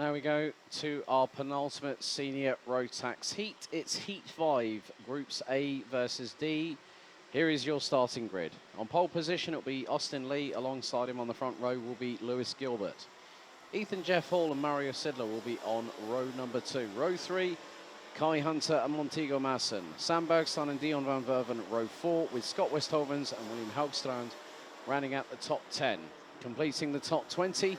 Now we go to our penultimate senior Rotax heat. It's Heat 5, Groups A versus D. Here is your starting grid. On pole position, it'll be Austin Lee. Alongside him on the front row will be Lewis Gilbert. Ethan Jeff Hall and Mario Sidler will be on row number 2. Row 3, Kai Hunter and Montego Masson. Sam Bergstein and Dion van Verven row 4, with Scott Westhovens and William Hoogstrand rounding out the top 10. Completing the top 20,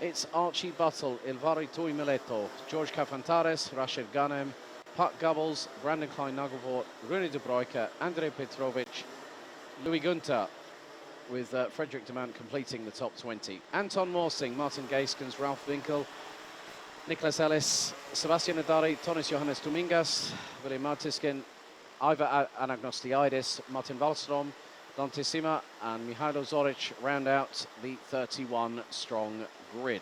it's Archie Buttle, Ilvari Tui Mileto, George Kafantares, Rashid Ghanem, Pat Gubbles, Brandon Klein-Nagelvoort, Rune de Broeke, Andrei Petrovic, Louis Gunter, with Frederick Demant completing the top 20. Anton Morsing, Martin Geiskens, Ralph Winkel, Nicholas Ellis, Sebastian Adari, Tonis Johannes Domingas, William Martiskin, Ivar Anagnostiidis, Martin Wallström, Dante Sima and Mihailo Zoric round out the 31-strong grid.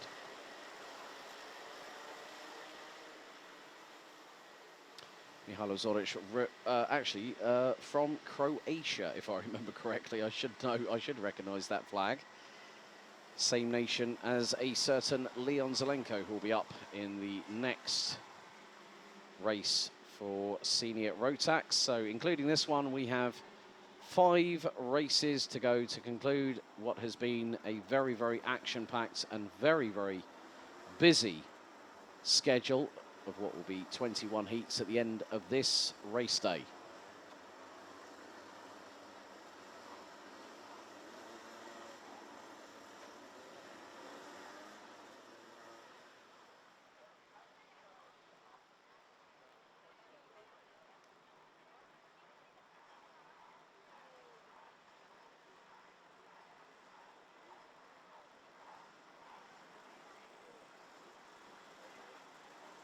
Mihailo Zoric, actually from Croatia, if I remember correctly. I should recognise that flag. Same nation as a certain Leon Zelenko, who will be up in the next race for senior Rotax. So including this one, we have 5 races to go to conclude what has been a very, very action-packed and very, very busy schedule of what will be 21 heats at the end of this race day.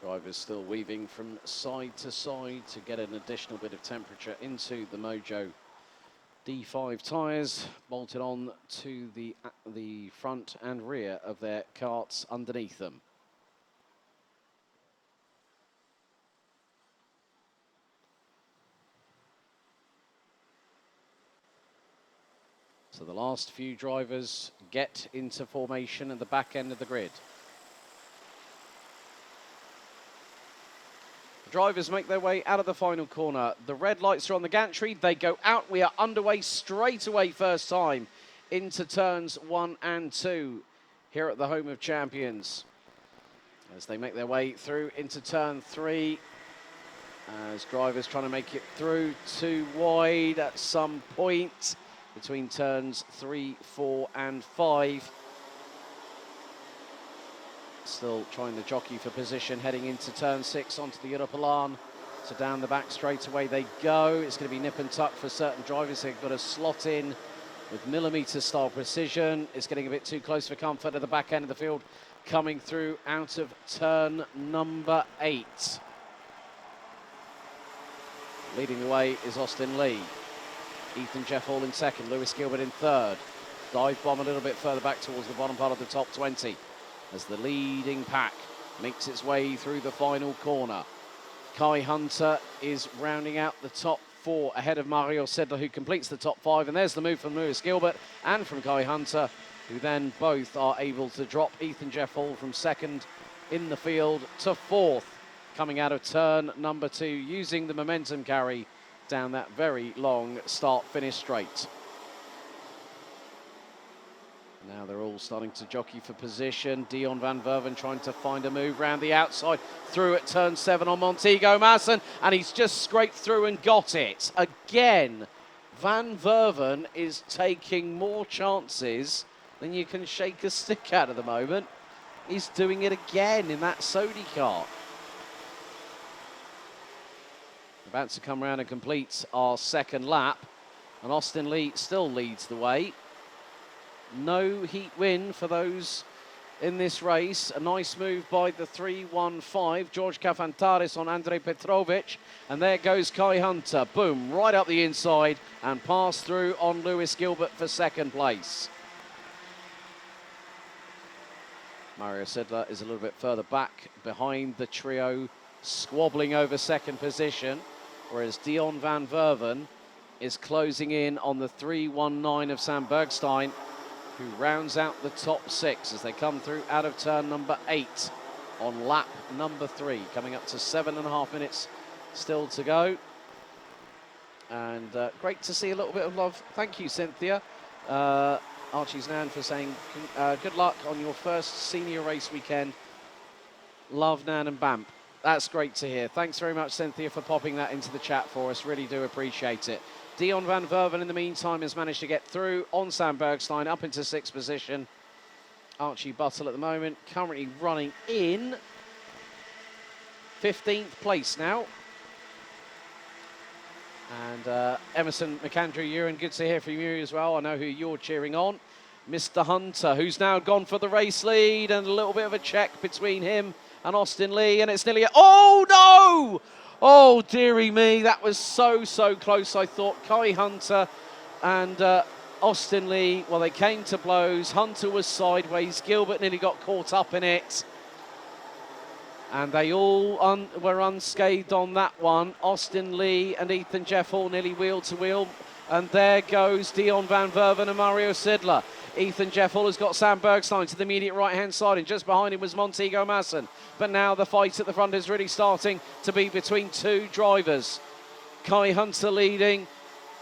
Drivers still weaving from side to side to get an additional bit of temperature into the Mojo D5 tyres, bolted on to the front and rear of their carts underneath them. So the last few drivers get into formation at the back end of the grid. Drivers make their way out of the final corner. The red lights are on the gantry. They go out. We are underway straight away, first time, into turns 1 and 2 here at the Home of Champions. As they make their way through into turn 3, as drivers trying to make it through too wide at some point between turns 3, 4 and 5. Still trying to jockey for position, heading into turn 6 onto the Europalan. So down the back straight away they go. It's going to be nip and tuck for certain drivers. They've got to slot in with millimetre style precision. It's getting a bit too close for comfort at the back end of the field, coming through out of turn number 8. Leading the way is Austin Lee. Ethan Jeff Hall in second, Lewis Gilbert in third. Dive bomb a little bit further back towards the bottom part of the top 20. As the leading pack makes its way through the final corner. Kai Hunter is rounding out the top 4 ahead of Mario Sedler, who completes the top 5. And there's the move from Lewis Gilbert and from Kai Hunter, who then both are able to drop Ethan Jeff Hall from second in the field to 4th, coming out of turn number 2, using the momentum carry down that very long start-finish straight. Now they're all starting to jockey for position. Dion van Verven trying to find a move round the outside, through at turn 7 on Montego Masson, and he's just scraped through and got it. Again, Van Verven is taking more chances than you can shake a stick at the moment. He's doing it again in that Sodi car. About to come round and complete our second lap, and Austin Lee still leads the way. No heat win for those in this race. A nice move by the 3-1-5, George Kafantaris on Andrei Petrovic. And there goes Kai Hunter. Boom, right up the inside and pass through on Lewis Gilbert for second place. Mario Sedler is a little bit further back behind the trio, squabbling over second position, whereas Dion van Verven is closing in on the 3-1-9 of Sam Bergstein, who rounds out the top 6 as they come through out of turn number 8. on lap number 3, coming up to 7.5 minutes still to go. And great to see a little bit of love. Thank you, Cynthia. Archie's Nan for saying good luck on your first senior race weekend. Love, Nan and Bamp. That's great to hear. Thanks very much, Cynthia, for popping that into the chat for us. Really do appreciate it. Dion van Verven, in the meantime, has managed to get through on Sam Bergstein up into 6th position. Archie Buttle at the moment, currently running in 15th place now. And Emerson McAndrew, Ewan, good to hear from you as well. I know who you're cheering on. Mr. Hunter, who's now gone for the race lead, and a little bit of a check between him and Austin Lee, and it's nearly oh no! Oh dearie me, that was so close. I thought Kai Hunter and Austin Lee, well, they came to blows. Hunter was sideways, Gilbert nearly got caught up in it. And they all were unscathed on that one. Austin Lee and Ethan Jeff all nearly wheel to wheel. And there goes Dion van Verven and Mario Sidler. Ethan Jeffel has got Sam Bergstein to the immediate right-hand side, and just behind him was Montego Masson. But now the fight at the front is really starting to be between two drivers. Kai Hunter leading,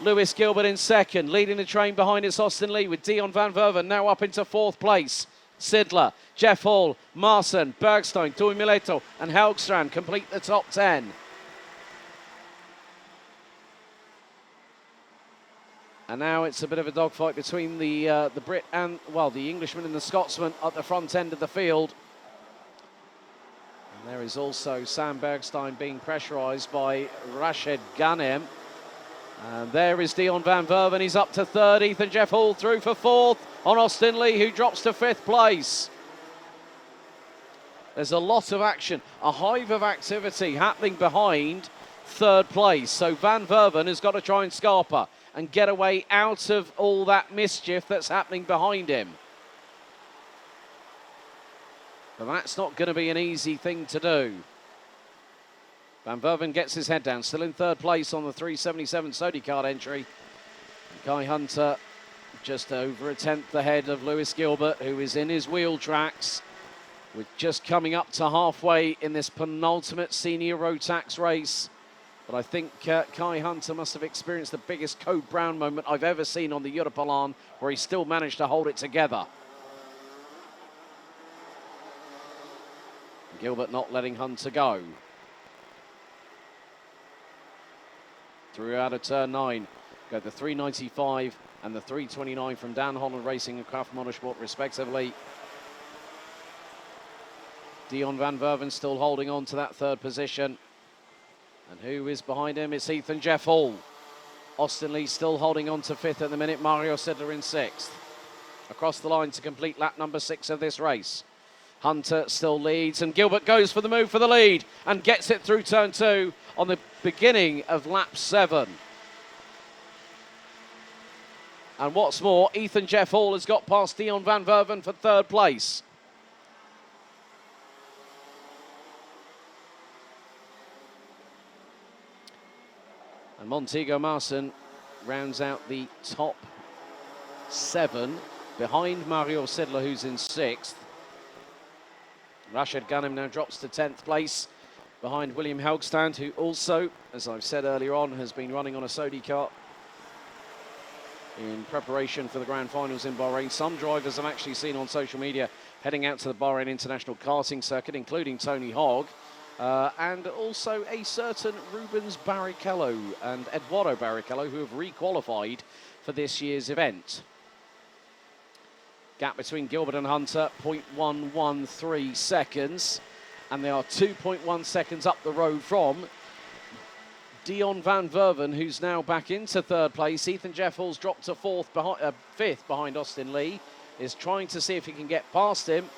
Lewis Gilbert in second. Leading the train behind it's Austin Lee with Dion van Verven now up into 4th place. Sidler, Jeff Hall, Marson, Bergstein, Tui Mileto and Helgstrand complete the top 10. And now it's a bit of a dogfight between the Brit and, well, the Englishman and the Scotsman at the front end of the field. And there is also Sam Bergstein being pressurised by Rashid Ghanem. And there is Dion van Verven, he's up to 3rd. Ethan Jeff Hall through for 4th on Austin Lee, who drops to 5th place. There's a lot of action, a hive of activity happening behind 3rd place. So van Verven has got to try and scarper and get away out of all that mischief that's happening behind him. But that's not going to be an easy thing to do. Van Verven gets his head down, still in 3rd place on the 377 Sodi card entry. And Kai Hunter just over a 10th ahead of Lewis Gilbert, who is in his wheel tracks. We're just coming up to halfway in this penultimate senior Rotax race. But I think Kai Hunter must have experienced the biggest Code Brown moment I've ever seen on the Europalan, where he still managed to hold it together. Gilbert not letting Hunter go. Through out of turn 9, go the 395 and the 329 from Dan Holland Racing and Craft Motorsport respectively. Dion van Verven still holding on to that 3rd position. And who is behind him? It's Ethan Jeff Hall. Austin Lee still holding on to 5th at the minute. Mario Sidler in 6th. Across the line to complete lap number 6 of this race. Hunter still leads, and Gilbert goes for the move for the lead and gets it through turn 2 on the beginning of lap 7. And what's more, Ethan Jeff Hall has got past Dion van Verven for 3rd place. And Montego Marson rounds out the top 7 behind Mario Sidler, who's in 6th. Rashid Ghanem now drops to 10th place behind William Helgstrand, who also, as I've said earlier on, has been running on a Sodi kart in preparation for the grand finals in Bahrain. Some drivers I've actually seen on social media heading out to the Bahrain International Karting Circuit, including Tony Hogg, and also a certain Rubens Barrichello and Eduardo Barrichello, who have re-qualified for this year's event. Gap between Gilbert and Hunter, 0.113 seconds. And they are 2.1 seconds up the road from Dion van Verven, who's now back into 3rd place. Ethan Jeff Hall's dropped to 5th behind Austin Lee. Is trying to see if he can get past him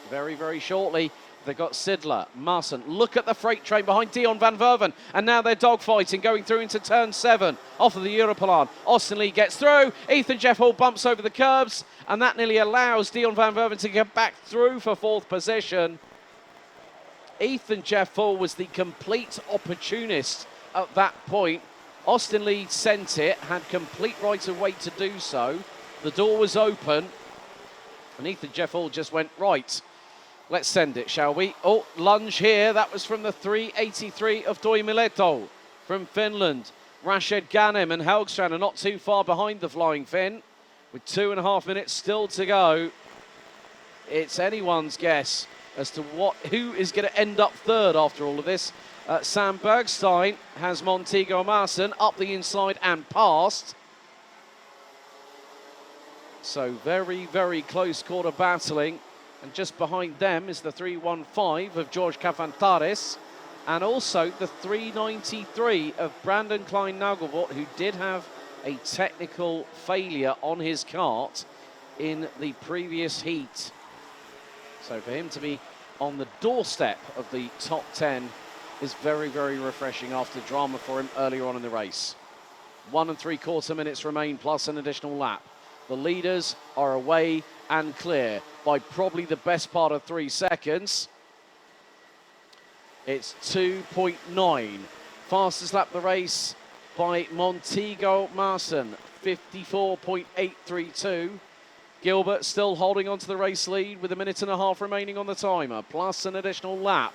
very shortly. They've got Sidler, Marson. Look at the freight train behind Dion van Verven. And now they're dogfighting, going through into turn 7 off of the Europalan. Austin Lee gets through. Ethan Jeff Hall bumps over the curbs. And that nearly allows Dion van Verven to get back through for 4th position. Ethan Jeff Hall was the complete opportunist at that point. Austin Lee sent it, had complete right of way to do so. The door was open. And Ethan Jeff Hall just went, right, Let's send it, shall we? Oh, lunge here. That was from the 383 of Toimileto from Finland. Rashid Ghanem and Helgstrand are not too far behind the Flying Finn. With 2.5 minutes still to go, it's anyone's guess as to who is going to end up third after all of this. Sam Bergstein has Montego Marson up the inside and past. So very, very close quarter battling. And just behind them is the 315 of George Cafantares. And also the 393 of Brandon Klein-Nagelvoort, who did have a technical failure on his kart in the previous heat. So for him to be on the doorstep of the top 10 is very, very refreshing after drama for him earlier on in the race. 1 3/4 minutes remain plus an additional lap. The leaders are away and clear by probably the best part of 3 seconds. It's 2.9. Fastest lap of the race by Montego Marson, 54.832. Gilbert still holding on to the race lead with 1.5 minutes remaining on the timer, plus an additional lap.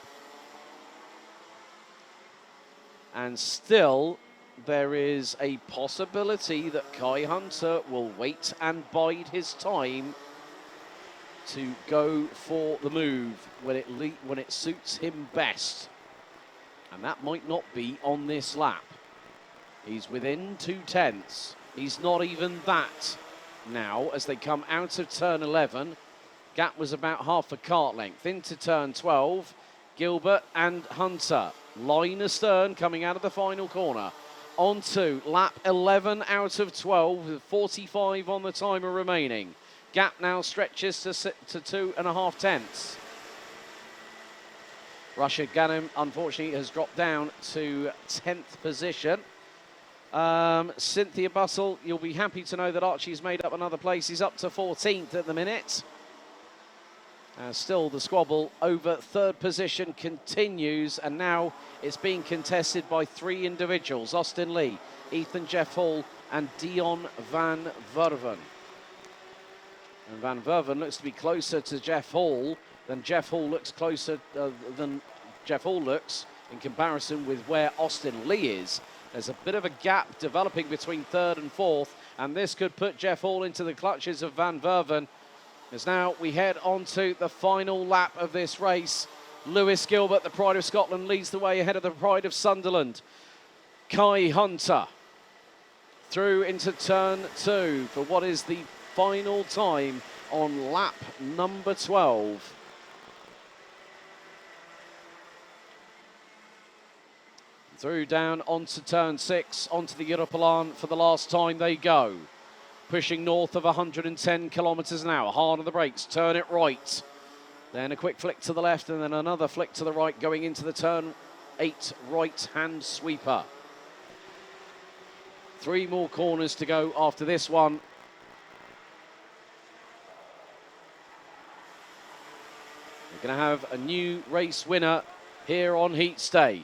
And still, there is a possibility that Kai Hunter will wait and bide his time to go for the move when it suits him best. And that might not be on this lap. He's within 0.2. He's not even that now as they come out of turn 11. Gap was about half a kart length. Into turn 12, Gilbert and Hunter. Line astern coming out of the final corner. On to lap 11 out of 12 with 45 on the timer remaining. Gap now stretches to 2.5 tenths. Rashid Ghanem, unfortunately, has dropped down to 10th position. Cynthia Bustle, you'll be happy to know that Archie's made up another place. He's up to 14th at the minute. Still the squabble over third position continues, and now it's being contested by 3 individuals: Austin Lee, Ethan Jeff Hall and Dion van Verven. And Van Verven looks to be closer to Jeff Hall than Jeff Hall looks in comparison with where Austin Lee is. There's a bit of a gap developing between third and fourth, and this could put Jeff Hall into the clutches of Van Verven. As now we head on to the final lap of this race. Lewis Gilbert, the pride of Scotland, leads the way ahead of the pride of Sunderland. Kai Hunter through into turn 2 for what is the final time on lap number 12. Through down onto turn 6, onto the Europolán for the last time they go. Pushing north of 110 kilometres an hour. Hard on the brakes, turn it right. Then a quick flick to the left and then another flick to the right going into the turn 8 right-hand sweeper. 3 more corners to go after this one. We're going to have a new race winner here on Heats Day.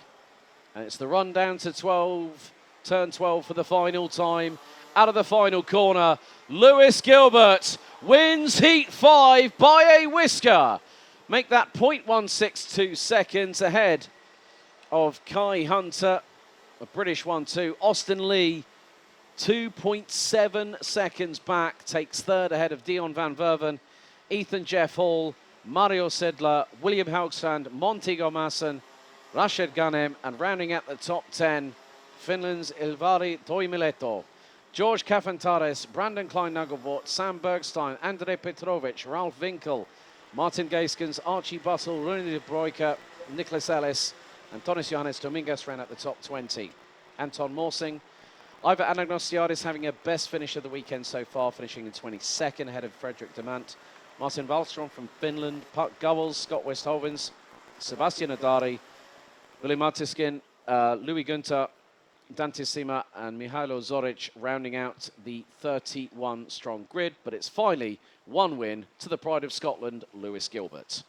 And it's the run down to 12, turn 12 for the final time. Out of the final corner, Lewis Gilbert wins Heat 5 by a whisker. Make that 0.162 seconds ahead of Kai Hunter, a British one too. Austin Lee, 2.7 seconds back, takes third ahead of Dion van Verven, Ethan Jeff Hall, Mario Sedler, William Haugstrand, Montego Marson, Rashid Ghanem, and rounding at the top 10, Finland's Ilvari Toimileto. George Cafantares, Brandon Klein-Nagelvoort, Sam Bergstein, Andrei Petrovic, Ralph Winkel, Martin Gaiskens, Archie Bustle, Rune de Broeke, Nicholas Ellis, and Tonis Johannes Dominguez ran at the top 20. Anton Morsing, Ivar Anagnostiadis having a best finish of the weekend so far, finishing in 22nd ahead of Fredrik Demant. Martin Wallström from Finland, Puck Gowels, Scott Westhovens, Sebastian Adari, Willi Martiskin, Louis Günther, Dante Sima and Mihailo Zoric rounding out the 31-strong grid, but it's finally one win to the pride of Scotland, Lewis Gilbert.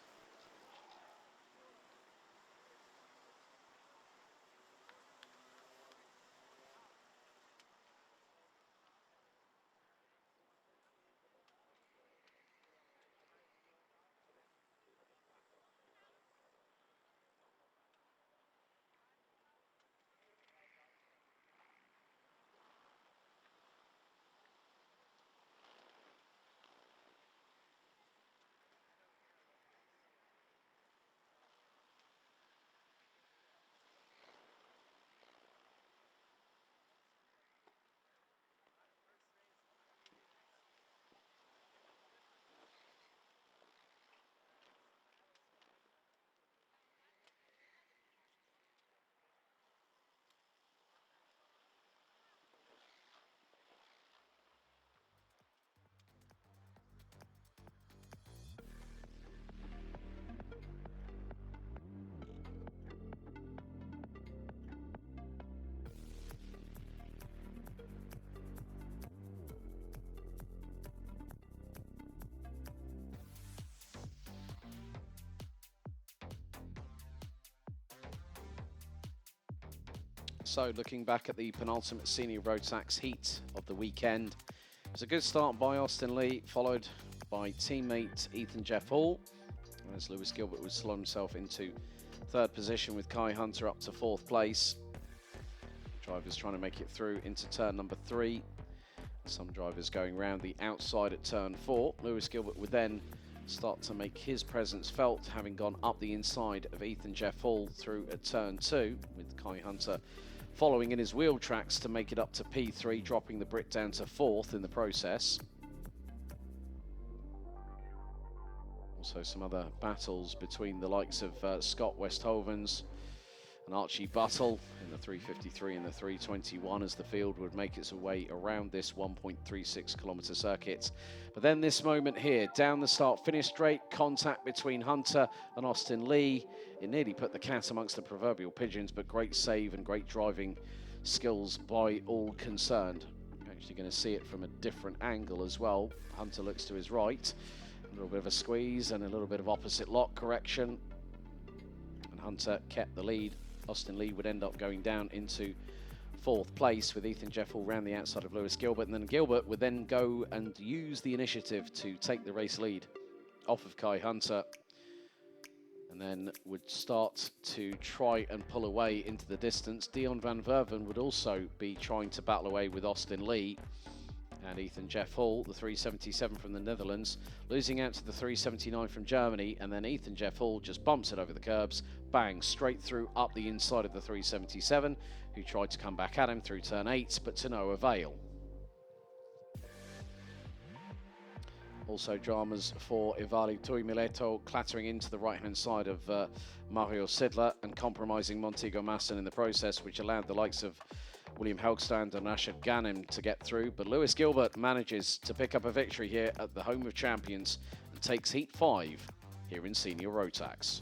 So looking back at the penultimate senior road tax heat of the weekend, it was a good start by Austin Lee, followed by teammate Ethan Jeff Hall, as Lewis Gilbert would slot himself into third position with Kai Hunter up to fourth place. Drivers trying to make it through into turn number 3. Some drivers going round the outside at turn 4. Lewis Gilbert would then start to make his presence felt, having gone up the inside of Ethan Jeff Hall through at turn 2, with Kai Hunter following in his wheel tracks to make it up to P3, dropping the Brit down to 4th in the process. Also some other battles between the likes of Scott Westhovens and Archie Buttle in the 353 and the 321 as the field would make its way around this 1.36 kilometre circuit. But then this moment here, down the start finish straight, contact between Hunter and Austin Lee. It nearly put the cat amongst the proverbial pigeons, but great save and great driving skills by all concerned. You're actually going to see it from a different angle as well. Hunter looks to his right, a little bit of a squeeze and a little bit of opposite lock correction. And Hunter kept the lead. Austin Lee would end up going down into 4th place with Ethan Jeff Hall round the outside of Lewis Gilbert, and then Gilbert would then go and use the initiative to take the race lead off of Kai Hunter, and then would start to try and pull away into the distance. Dion van Verven would also be trying to battle away with Austin Lee and Ethan Jeff Hall, the 377 from the Netherlands, losing out to the 379 from Germany, and then Ethan Jeff Hall just bumps it over the curbs, bang, straight through up the inside of the 377, who tried to come back at him through turn 8, but to no avail. Also dramas for Ivali Tuimileto, clattering into the right-hand side of Mario Sidler and compromising Montego Masson in the process, which allowed the likes of William Helgstand and Rashid Ghanem to get through. But Lewis Gilbert manages to pick up a victory here at the home of champions and takes Heat 5 here in Senior Rotax.